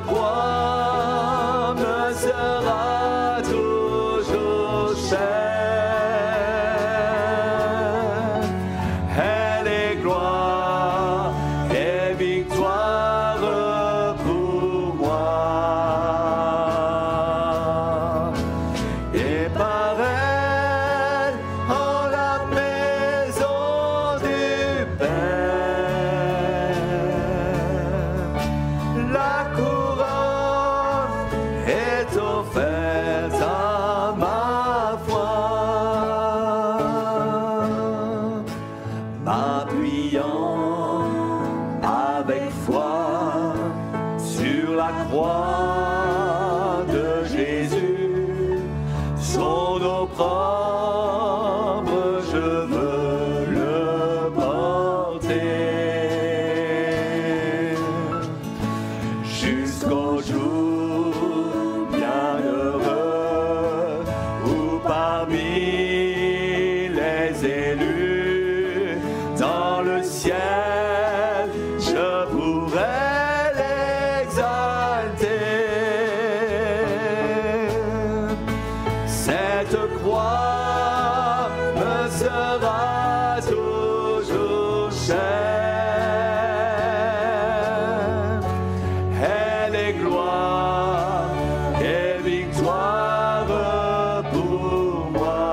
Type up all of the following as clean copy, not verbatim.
croix me sera toujours chère. Elle est gloire et victoire pour moi. Et par elle, en la maison du Père, la couronne est offerte à ma foi. M'appuyant avec foi sur la croix de Jésus, son opprobre, je veux le porter jusqu'au jour bienheureux où parmi les élus dans le ciel je pourrai l'exalter. Cette croix me sera toujours chère. Elle est gloire et victoire pour moi.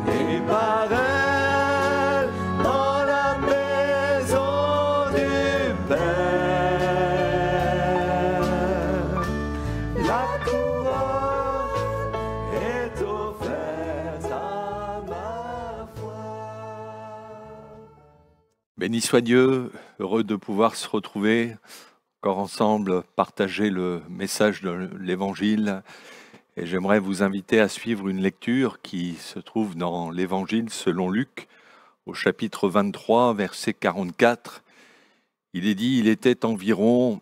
Et par elle, dans la maison du Père, la couronne est offerte à ma foi. Béni soit Dieu, heureux de pouvoir se retrouver encore ensemble, partager le message de l'Évangile. Et j'aimerais vous inviter à suivre une lecture qui se trouve dans l'Évangile selon Luc, au chapitre 23, verset 44. Il est dit, il était environ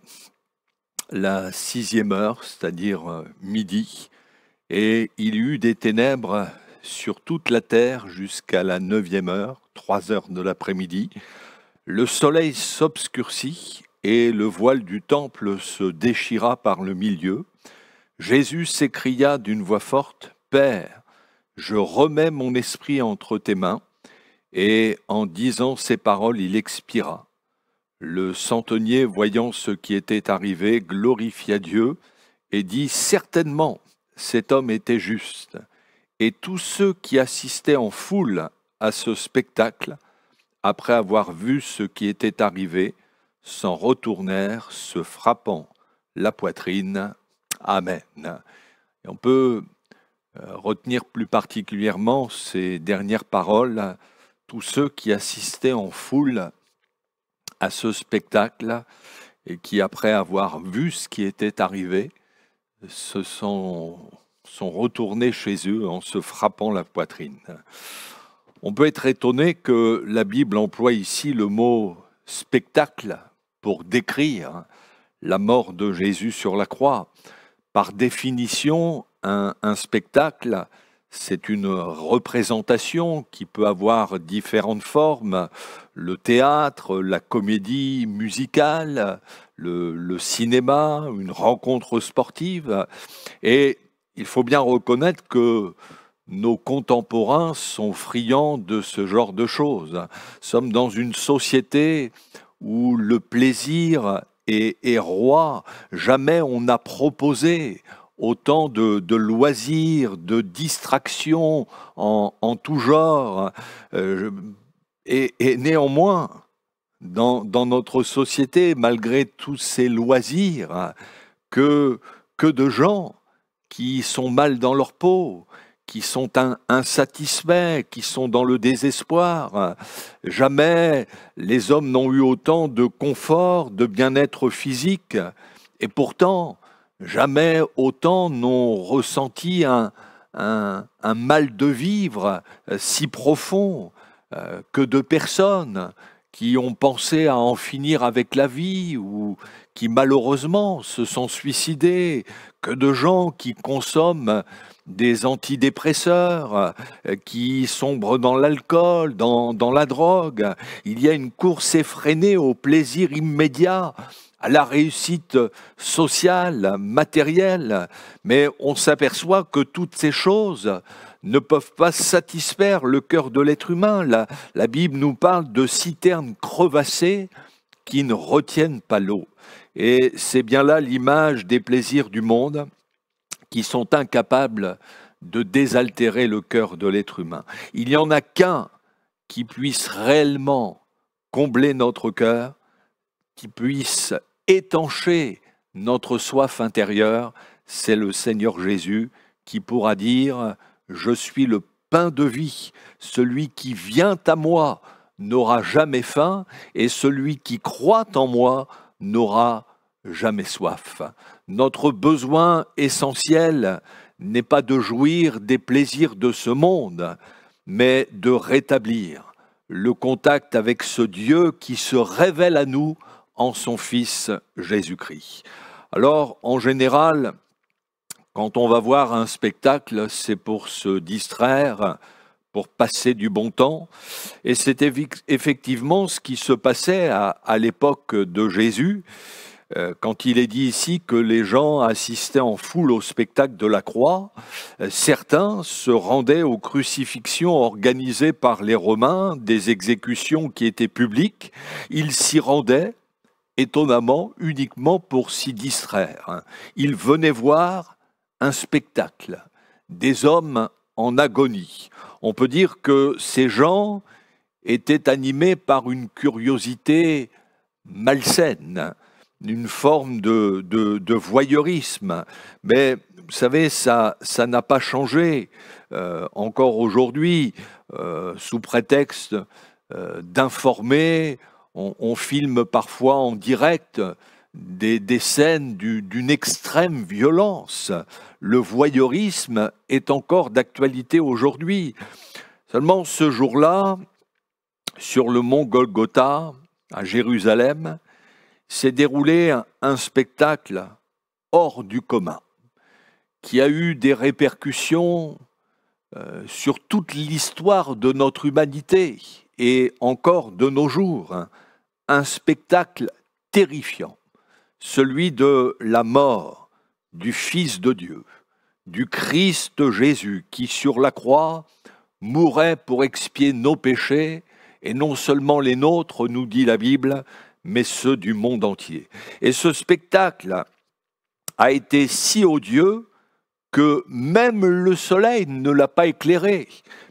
la 6e heure, c'est-à-dire midi, et il y eut des ténèbres sur toute la terre jusqu'à la 9e heure, 3 heures de l'après-midi. Le soleil s'obscurcit et le voile du temple se déchira par le milieu. Jésus s'écria d'une voix forte, « Père, je remets mon esprit entre tes mains. » Et en disant ces paroles, il expira. Le centenier, voyant ce qui était arrivé, glorifia Dieu et dit, « Certainement, cet homme était juste. » Et tous ceux qui assistaient en foule à ce spectacle, après avoir vu ce qui était arrivé, s'en retournèrent, se frappant la poitrine. Amen. Et on peut retenir plus particulièrement ces dernières paroles, tous ceux qui assistaient en foule à ce spectacle et qui, après avoir vu ce qui était arrivé, se sont retournés chez eux en se frappant la poitrine. On peut être étonné que la Bible emploie ici le mot « spectacle » pour décrire la mort de Jésus sur la croix. Par définition, un spectacle, c'est une représentation qui peut avoir différentes formes. Le théâtre, la comédie musicale, le cinéma, une rencontre sportive. Et il faut bien reconnaître que nos contemporains sont friands de ce genre de choses. Nous sommes dans une société où le plaisir est roi. Jamais on n'a proposé autant de loisirs, de distractions en tout genre. Et néanmoins, dans notre société, malgré tous ces loisirs, que de gens qui sont mal dans leur peau, qui sont insatisfaits, qui sont dans le désespoir. Jamais les hommes n'ont eu autant de confort, de bien-être physique, et pourtant, jamais autant n'ont ressenti un mal de vivre si profond que de personnes qui ont pensé à en finir avec la vie ou qui malheureusement se sont suicidés, que de gens qui consomment des antidépresseurs, qui sombrent dans l'alcool, dans la drogue. Il y a une course effrénée au plaisir immédiat, à la réussite sociale, matérielle, mais on s'aperçoit que toutes ces choses ne peuvent pas satisfaire le cœur de l'être humain. La Bible nous parle de citernes crevassées qui ne retiennent pas l'eau. Et c'est bien là l'image des plaisirs du monde qui sont incapables de désaltérer le cœur de l'être humain. Il n'y en a qu'un qui puisse réellement combler notre cœur, qui puisse étancher notre soif intérieure, c'est le Seigneur Jésus qui pourra dire « Je suis le pain de vie, celui qui vient à moi n'aura jamais faim, et celui qui croit en moi n'aura jamais soif. » Notre besoin essentiel n'est pas de jouir des plaisirs de ce monde, mais de rétablir le contact avec ce Dieu qui se révèle à nous en son Fils Jésus-Christ. Alors, en général, quand on va voir un spectacle, c'est pour se distraire, pour passer du bon temps. Et c'est effectivement ce qui se passait à l'époque de Jésus, quand il est dit ici que les gens assistaient en foule au spectacle de la croix. Certains se rendaient aux crucifixions organisées par les Romains, des exécutions qui étaient publiques. Ils s'y rendaient, étonnamment, uniquement pour s'y distraire. Ils venaient voir un spectacle, des hommes en agonie. On peut dire que ces gens étaient animés par une curiosité malsaine, une forme de voyeurisme. Mais vous savez, ça n'a pas changé. Encore aujourd'hui, sous prétexte d'informer, on filme parfois en direct des scènes d'une extrême violence. Le voyeurisme est encore d'actualité aujourd'hui. Seulement ce jour-là, sur le mont Golgotha, à Jérusalem, s'est déroulé un spectacle hors du commun, qui a eu des répercussions sur toute l'histoire de notre humanité et encore de nos jours. Un spectacle terrifiant, celui de la mort du Fils de Dieu, du Christ Jésus, qui sur la croix mourait pour expier nos péchés, et non seulement les nôtres, nous dit la Bible, mais ceux du monde entier. Et ce spectacle a été si odieux que même le soleil ne l'a pas éclairé,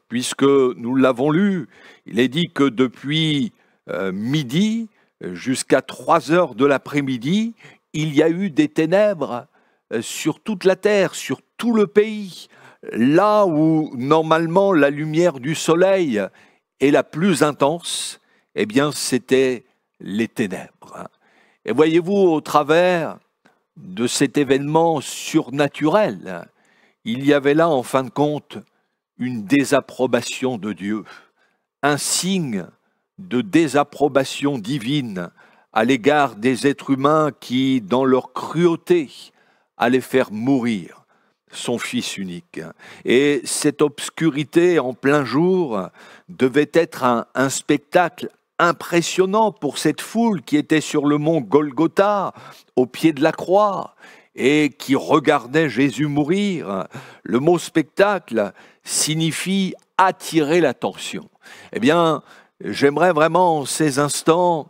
puisque nous l'avons lu, il est dit que depuis midi jusqu'à 3 heures de l'après-midi, il y a eu des ténèbres sur toute la terre, sur tout le pays, là où normalement la lumière du soleil est la plus intense, eh bien c'était les ténèbres. Et voyez-vous, au travers de cet événement surnaturel, il y avait là, en fin de compte, une désapprobation de Dieu, un signe de désapprobation divine à l'égard des êtres humains qui, dans leur cruauté, allaient faire mourir son Fils unique. Et cette obscurité en plein jour devait être un spectacle impressionnant pour cette foule qui était sur le mont Golgotha, au pied de la croix, et qui regardait Jésus mourir. Le mot spectacle signifie attirer l'attention. Eh bien, j'aimerais vraiment en ces instants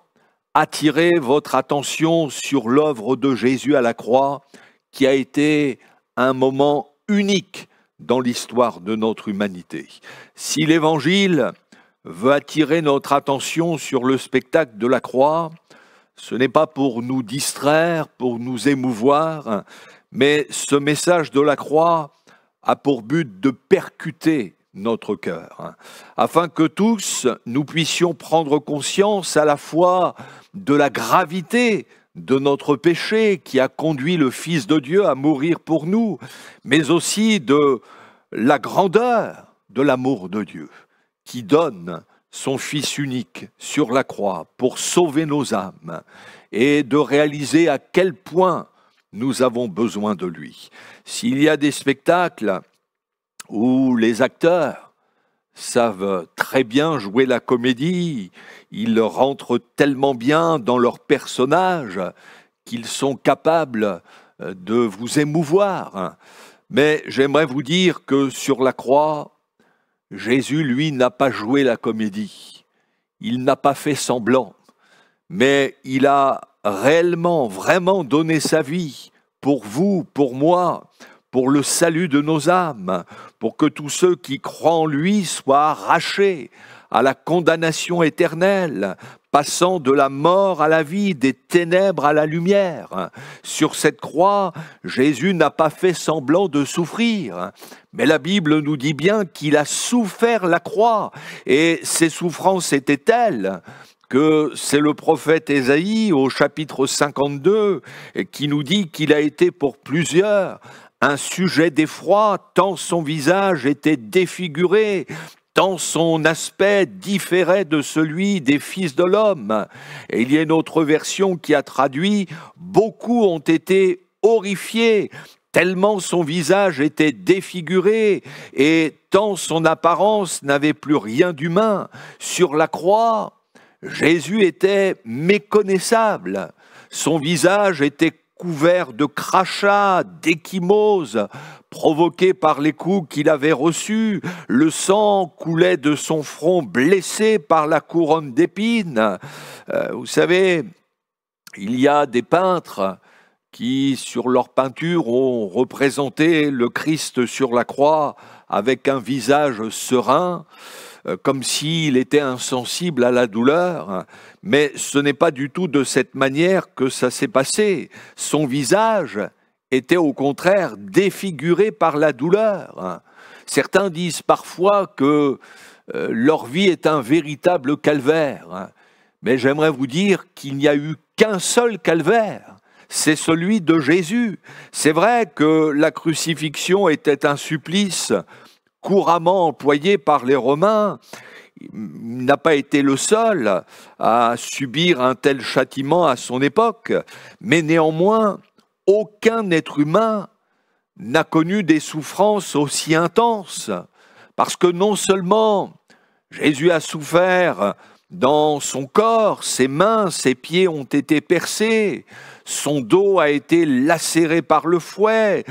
attirer votre attention sur l'œuvre de Jésus à la croix, qui a été un moment unique dans l'histoire de notre humanité. Si l'Évangile veut attirer notre attention sur le spectacle de la croix, ce n'est pas pour nous distraire, pour nous émouvoir, mais ce message de la croix a pour but de percuter notre cœur, afin que tous nous puissions prendre conscience à la fois de la gravité de notre péché qui a conduit le Fils de Dieu à mourir pour nous, mais aussi de la grandeur de l'amour de Dieu qui donne son Fils unique sur la croix pour sauver nos âmes et de réaliser à quel point nous avons besoin de lui. S'il y a des spectacles où les acteurs savent très bien jouer la comédie, ils rentrent tellement bien dans leur personnage qu'ils sont capables de vous émouvoir. Mais j'aimerais vous dire que sur la croix, Jésus, lui, n'a pas joué la comédie. Il n'a pas fait semblant, mais il a réellement, vraiment donné sa vie pour vous, pour moi, pour le salut de nos âmes, pour que tous ceux qui croient en lui soient arrachés à la condamnation éternelle, passant de la mort à la vie, des ténèbres à la lumière. Sur cette croix, Jésus n'a pas fait semblant de souffrir, mais la Bible nous dit bien qu'il a souffert la croix, et ses souffrances étaient telles que c'est le prophète Ésaïe au chapitre 52 qui nous dit qu'il a été pour plusieurs un sujet d'effroi, tant son visage était défiguré, tant son aspect différait de celui des fils de l'homme. Et il y a une autre version qui a traduit « Beaucoup ont été horrifiés ». Tellement son visage était défiguré et tant son apparence n'avait plus rien d'humain. Sur la croix, Jésus était méconnaissable. Son visage était couvert de crachats, d'ecchymoses, provoqués par les coups qu'il avait reçus. Le sang coulait de son front blessé par la couronne d'épines. Vous savez, il y a des peintres qui, sur leur peinture, ont représenté le Christ sur la croix avec un visage serein, comme s'il était insensible à la douleur, mais ce n'est pas du tout de cette manière que ça s'est passé. Son visage était au contraire défiguré par la douleur. Certains disent parfois que leur vie est un véritable calvaire, mais j'aimerais vous dire qu'il n'y a eu qu'un seul calvaire, c'est celui de Jésus. C'est vrai que la crucifixion était un supplice couramment employé par les Romains. Il n'a pas été le seul à subir un tel châtiment à son époque, mais néanmoins, aucun être humain n'a connu des souffrances aussi intenses, parce que non seulement Jésus a souffert dans son corps, ses mains, ses pieds ont été percés, son dos a été lacéré par le fouet,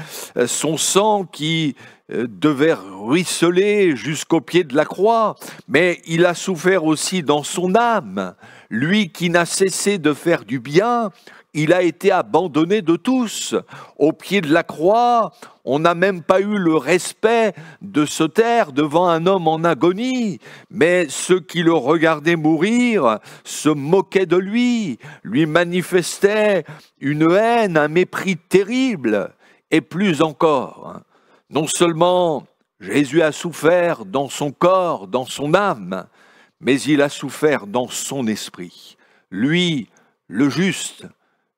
son sang qui devait ruisseler jusqu'au pied de la croix, mais il a souffert aussi dans son âme. Lui qui n'a cessé de faire du bien, il a été abandonné de tous. Au pied de la croix, on n'a même pas eu le respect de se taire devant un homme en agonie, mais ceux qui le regardaient mourir se moquaient de lui, lui manifestaient une haine, un mépris terrible, et plus encore. Non seulement Jésus a souffert dans son corps, dans son âme, mais il a souffert dans son esprit. Lui, le juste,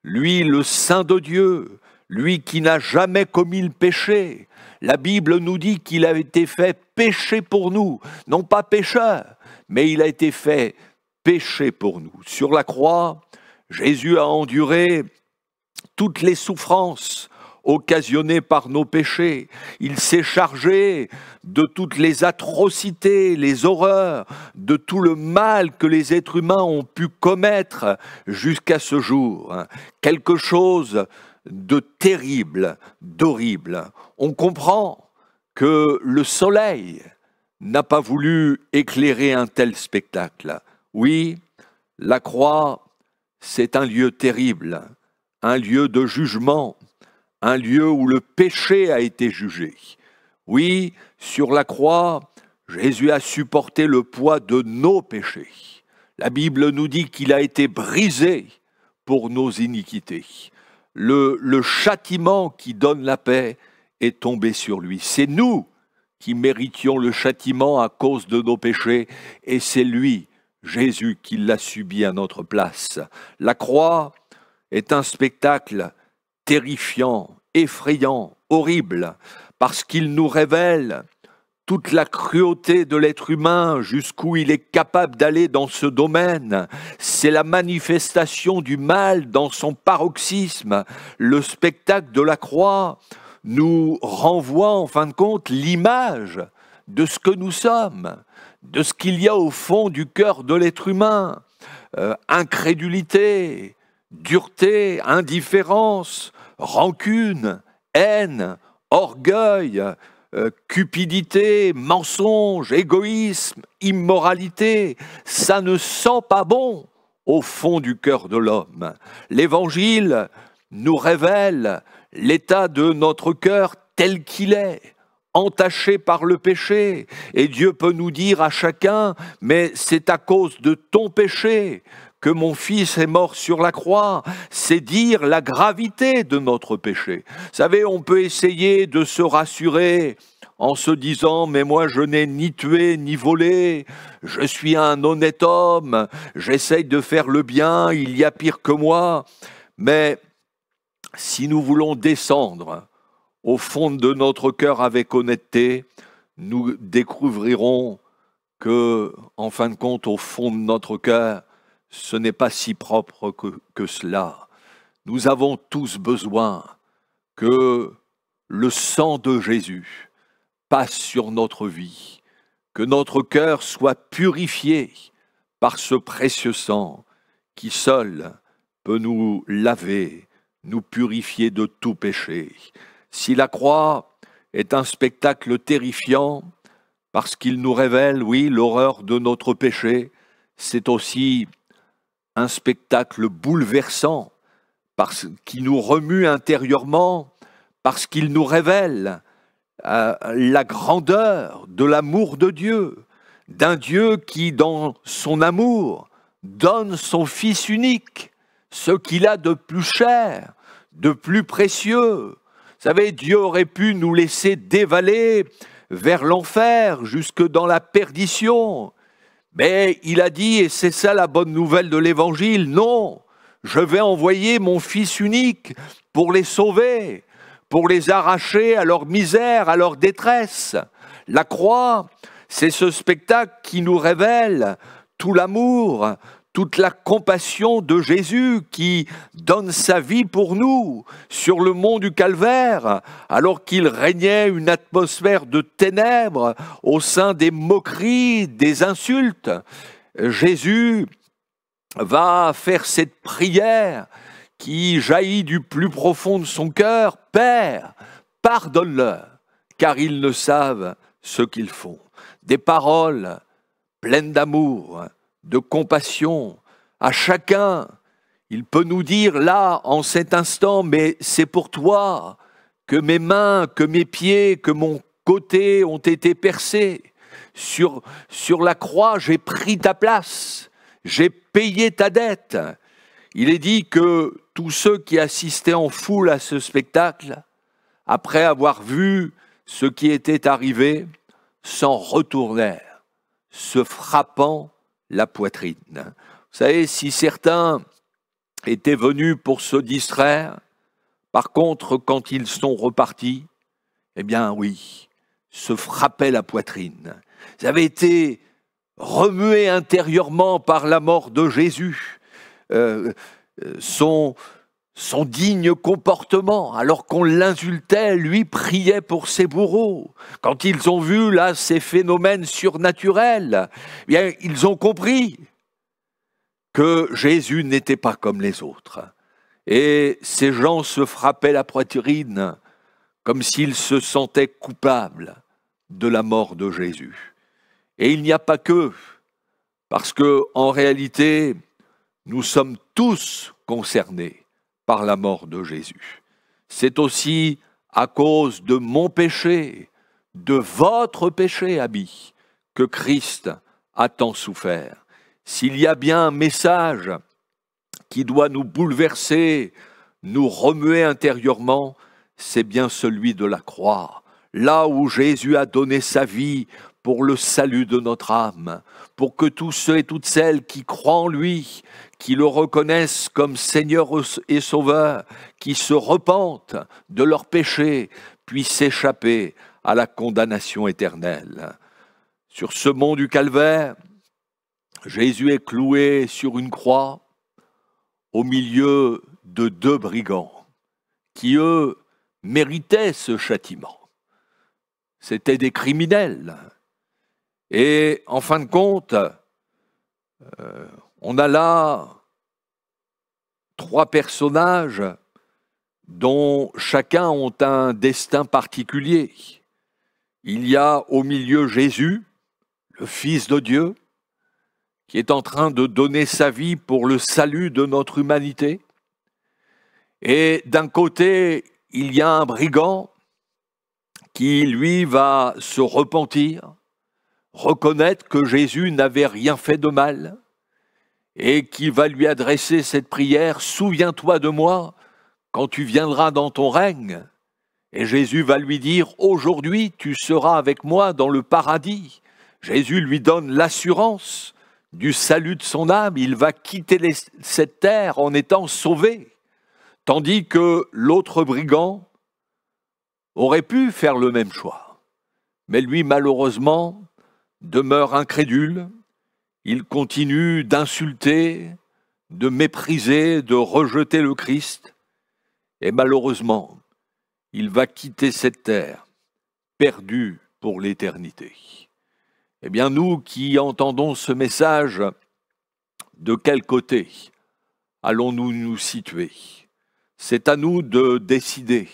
lui, le Saint de Dieu, lui qui n'a jamais commis le péché. La Bible nous dit qu'il a été fait péché pour nous, non pas pécheur, mais il a été fait péché pour nous. Sur la croix, Jésus a enduré toutes les souffrances occasionnées par nos péchés. Il s'est chargé de toutes les atrocités, les horreurs, de tout le mal que les êtres humains ont pu commettre jusqu'à ce jour. Quelque chose de terrible, d'horrible. On comprend que le soleil n'a pas voulu éclairer un tel spectacle. Oui, la croix, c'est un lieu terrible, un lieu de jugement, un lieu où le péché a été jugé. Oui, sur la croix, Jésus a supporté le poids de nos péchés. La Bible nous dit qu'il a été brisé pour nos iniquités. Le châtiment qui donne la paix est tombé sur lui. C'est nous qui méritions le châtiment à cause de nos péchés, et c'est lui, Jésus, qui l'a subi à notre place. La croix est un spectacle terrifiant, effrayant, horrible, parce qu'il nous révèle toute la cruauté de l'être humain, jusqu'où il est capable d'aller dans ce domaine. C'est la manifestation du mal dans son paroxysme. Le spectacle de la croix nous renvoie en fin de compte l'image de ce que nous sommes, de ce qu'il y a au fond du cœur de l'être humain. Incrédulité, dureté, indifférence, rancune, haine, orgueil, cupidité, mensonge, égoïsme, immoralité, ça ne sent pas bon au fond du cœur de l'homme. L'Évangile nous révèle l'état de notre cœur tel qu'il est, entaché par le péché. Et Dieu peut nous dire à chacun, mais c'est à cause de ton péché que mon Fils est mort sur la croix. C'est dire la gravité de notre péché. Vous savez, on peut essayer de se rassurer en se disant « mais moi je n'ai ni tué ni volé, je suis un honnête homme, j'essaye de faire le bien, il y a pire que moi ». Mais si nous voulons descendre au fond de notre cœur avec honnêteté, nous découvrirons que, en fin de compte, au fond de notre cœur, ce n'est pas si propre que cela. Nous avons tous besoin que le sang de Jésus passe sur notre vie, que notre cœur soit purifié par ce précieux sang qui seul peut nous laver, nous purifier de tout péché. Si la croix est un spectacle terrifiant, parce qu'il nous révèle, oui, l'horreur de notre péché, c'est aussi un spectacle bouleversant, qui nous remue intérieurement, parce qu'il nous révèle la grandeur de l'amour de Dieu, d'un Dieu qui, dans son amour, donne son Fils unique, ce qu'il a de plus cher, de plus précieux. Vous savez, Dieu aurait pu nous laisser dévaler vers l'enfer, jusque dans la perdition. Mais il a dit, et c'est ça la bonne nouvelle de l'Évangile, non, je vais envoyer mon Fils unique pour les sauver, pour les arracher à leur misère, à leur détresse. La croix, c'est ce spectacle qui nous révèle tout l'amour, toute la compassion de Jésus qui donne sa vie pour nous sur le mont du Calvaire, alors qu'il régnait une atmosphère de ténèbres au sein des moqueries, des insultes. Jésus va faire cette prière qui jaillit du plus profond de son cœur. « Père, pardonne-leur, car ils ne savent ce qu'ils font. » Des paroles pleines d'amour, de compassion. À chacun, il peut nous dire là, en cet instant, mais c'est pour toi que mes mains, que mes pieds, que mon côté ont été percés. Sur la croix, j'ai pris ta place, j'ai payé ta dette. Il est dit que tous ceux qui assistaient en foule à ce spectacle, après avoir vu ce qui était arrivé, s'en retournèrent, se frappant la poitrine. Vous savez, si certains étaient venus pour se distraire, par contre, quand ils sont repartis, eh bien oui, se frappaient la poitrine. Ils avaient été remués intérieurement par la mort de Jésus, son digne comportement, alors qu'on l'insultait, lui priait pour ses bourreaux. Quand ils ont vu là ces phénomènes surnaturels, eh bien, ils ont compris que Jésus n'était pas comme les autres. Et ces gens se frappaient la poitrine comme s'ils se sentaient coupables de la mort de Jésus. Et il n'y a pas que, parce que en réalité, nous sommes tous concernés par la mort de Jésus. C'est aussi à cause de mon péché, de votre péché, amis, que Christ a tant souffert. S'il y a bien un message qui doit nous bouleverser, nous remuer intérieurement, c'est bien celui de la croix. Là où Jésus a donné sa vie pour le salut de notre âme, pour que tous ceux et toutes celles qui croient en lui, qui le reconnaissent comme Seigneur et Sauveur, qui se repentent de leurs péchés, puissent s'échapper à la condamnation éternelle. Sur ce mont du Calvaire, Jésus est cloué sur une croix au milieu de 2 brigands qui, eux, méritaient ce châtiment. C'étaient des criminels. Et en fin de compte, on a là 3 personnages dont chacun ont un destin particulier. Il y a au milieu Jésus, le Fils de Dieu, qui est en train de donner sa vie pour le salut de notre humanité. Et d'un côté, il y a un brigand qui, lui, va se repentir, reconnaître que Jésus n'avait rien fait de mal et qui va lui adresser cette prière « Souviens-toi de moi quand tu viendras dans ton règne ». Et Jésus va lui dire « Aujourd'hui, tu seras avec moi dans le paradis ». Jésus lui donne l'assurance du salut de son âme. Il va quitter cette terre en étant sauvé. Tandis que l'autre brigand aurait pu faire le même choix. Mais lui, malheureusement, demeure incrédule. Il continue d'insulter, de mépriser, de rejeter le Christ. Et malheureusement, il va quitter cette terre, perdu pour l'éternité. Eh bien, nous qui entendons ce message, de quel côté allons-nous nous situer? C'est à nous de décider.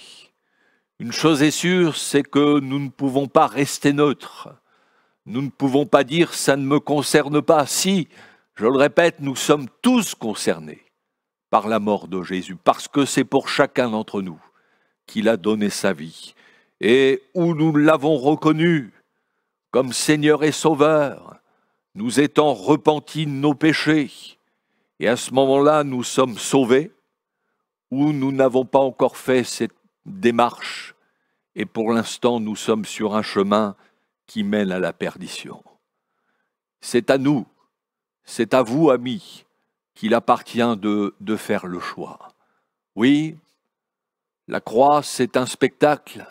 Une chose est sûre, c'est que nous ne pouvons pas rester neutres. Nous ne pouvons pas dire « ça ne me concerne pas ». Si, je le répète, nous sommes tous concernés par la mort de Jésus, parce que c'est pour chacun d'entre nous qu'il a donné sa vie. Et où nous l'avons reconnu comme Seigneur et Sauveur, nous étant repentis de nos péchés. Et à ce moment-là, nous sommes sauvés, ou nous n'avons pas encore fait cette démarche, et pour l'instant, nous sommes sur un chemin qui mène à la perdition. C'est à nous, c'est à vous, amis, qu'il appartient de faire le choix. Oui, la croix, c'est un spectacle,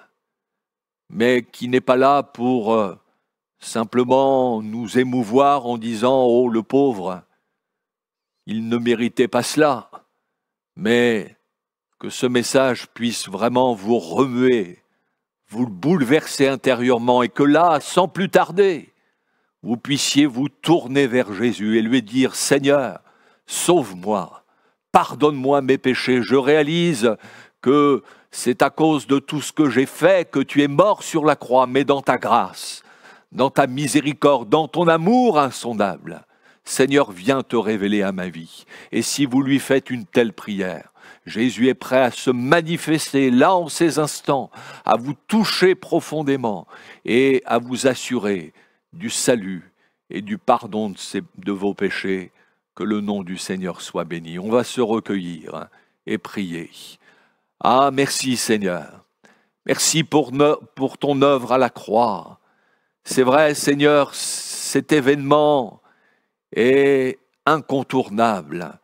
mais qui n'est pas là pour simplement nous émouvoir en disant « Oh, le pauvre, il ne méritait pas cela », mais que ce message puisse vraiment vous remuer, vous bouleverser intérieurement, et que là, sans plus tarder, vous puissiez vous tourner vers Jésus et lui dire « Seigneur, sauve-moi, pardonne-moi mes péchés, je réalise que c'est à cause de tout ce que j'ai fait que tu es mort sur la croix, mais dans ta grâce, dans ta miséricorde, dans ton amour insondable, Seigneur, viens te révéler à ma vie. » Et si vous lui faites une telle prière, Jésus est prêt à se manifester là en ces instants, à vous toucher profondément et à vous assurer du salut et du pardon de vos péchés. Que le nom du Seigneur soit béni. On va se recueillir et prier. Ah, merci Seigneur. Merci pour ton œuvre à la croix. C'est vrai, Seigneur, cet événement est incontournable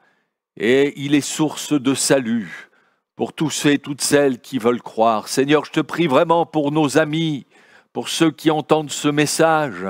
et il est source de salut pour tous ceux et toutes celles qui veulent croire. Seigneur, je te prie vraiment pour nos amis, pour ceux qui entendent ce message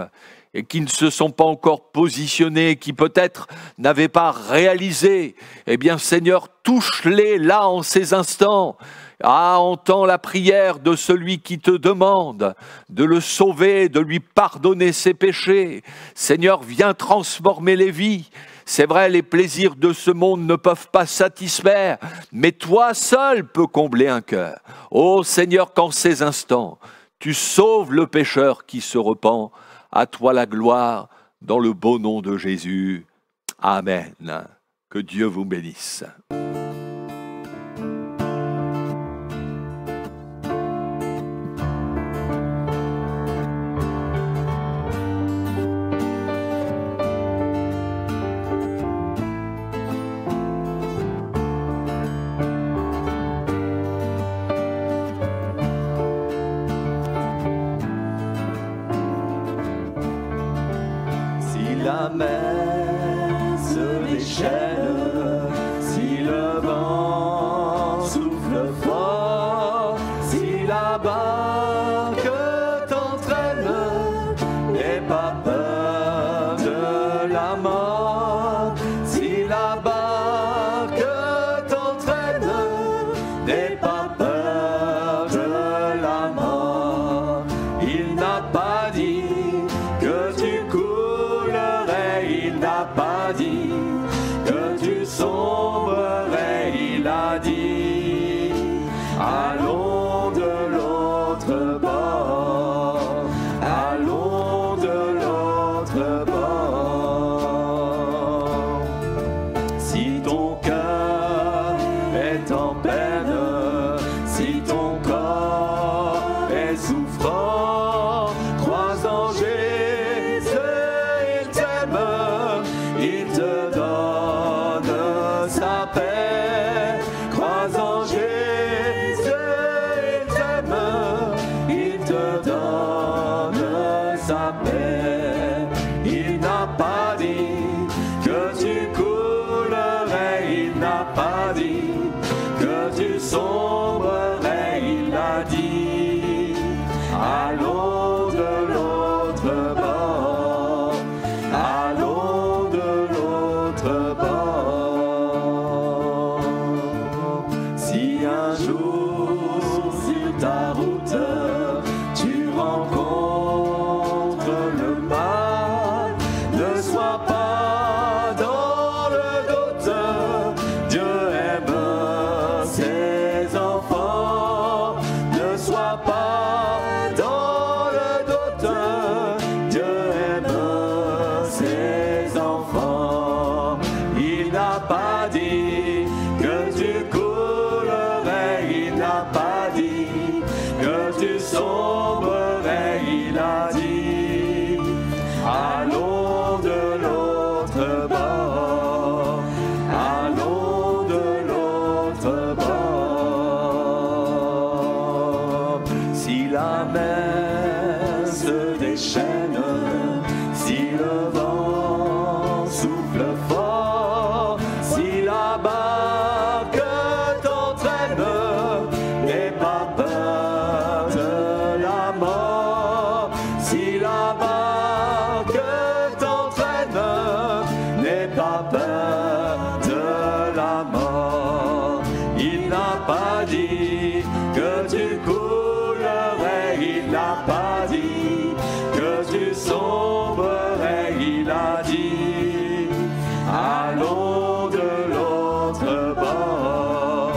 et qui ne se sont pas encore positionnés, qui peut-être n'avaient pas réalisé. Eh bien, Seigneur, touche-les là en ces instants. Ah, entends la prière de celui qui te demande de le sauver, de lui pardonner ses péchés. Seigneur, viens transformer les vies. C'est vrai, les plaisirs de ce monde ne peuvent pas satisfaire, mais toi seul peux combler un cœur. Ô Seigneur, qu'en ces instants, tu sauves le pécheur qui se repent. À toi la gloire, dans le beau nom de Jésus. Amen. Que Dieu vous bénisse. La mer se déchaîne, si le sombrerais, il a dit, allons de l'autre bord, allons de l'autre bord. Si ton cœur est en peine, si ton corps est souffrant, crois en Jésus, il t'aime, il te donne sa paix. Crois en Jésus, il t'aime, il te donne sa paix. Il n'a pas dit que tu coulerais, il n'a pas dit que tu sombrerais, il a dit, allons de l'autre bord, allons de l'autre bord. Si un jour sur ta route tu rencontres le mal, ne sois pas dans le doute, Dieu aime ses enfants. Ne sois pas dans le doute, Dieu aime ses enfants. Il n'a pas dit que tu coulerais, il n'a pas dit que tu sombrerais, il a dit, allons de l'autre bord, allons de l'autre bord. Si la mer se déchaîne, si le vent souffle fort, si la barque t'entraîne, n'aie pas peur de la mort. Si la barque t'entraîne, n'aie pas peur de la mort. Il n'a pas dit que tu coulerais, il n'a pas dit que tu sombrerais, il a dit, allons de l'autre bord,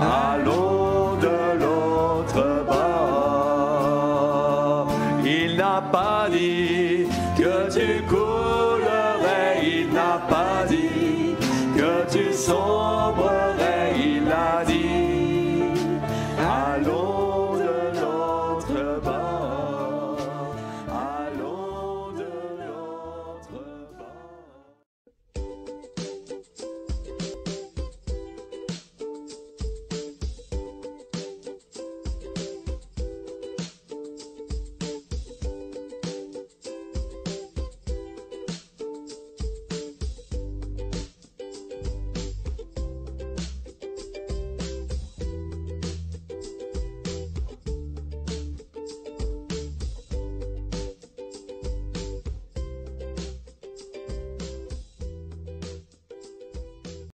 allons de l'autre bord. Il n'a pas dit que tu coulerais, il n'a pas dit que tu sombrerais.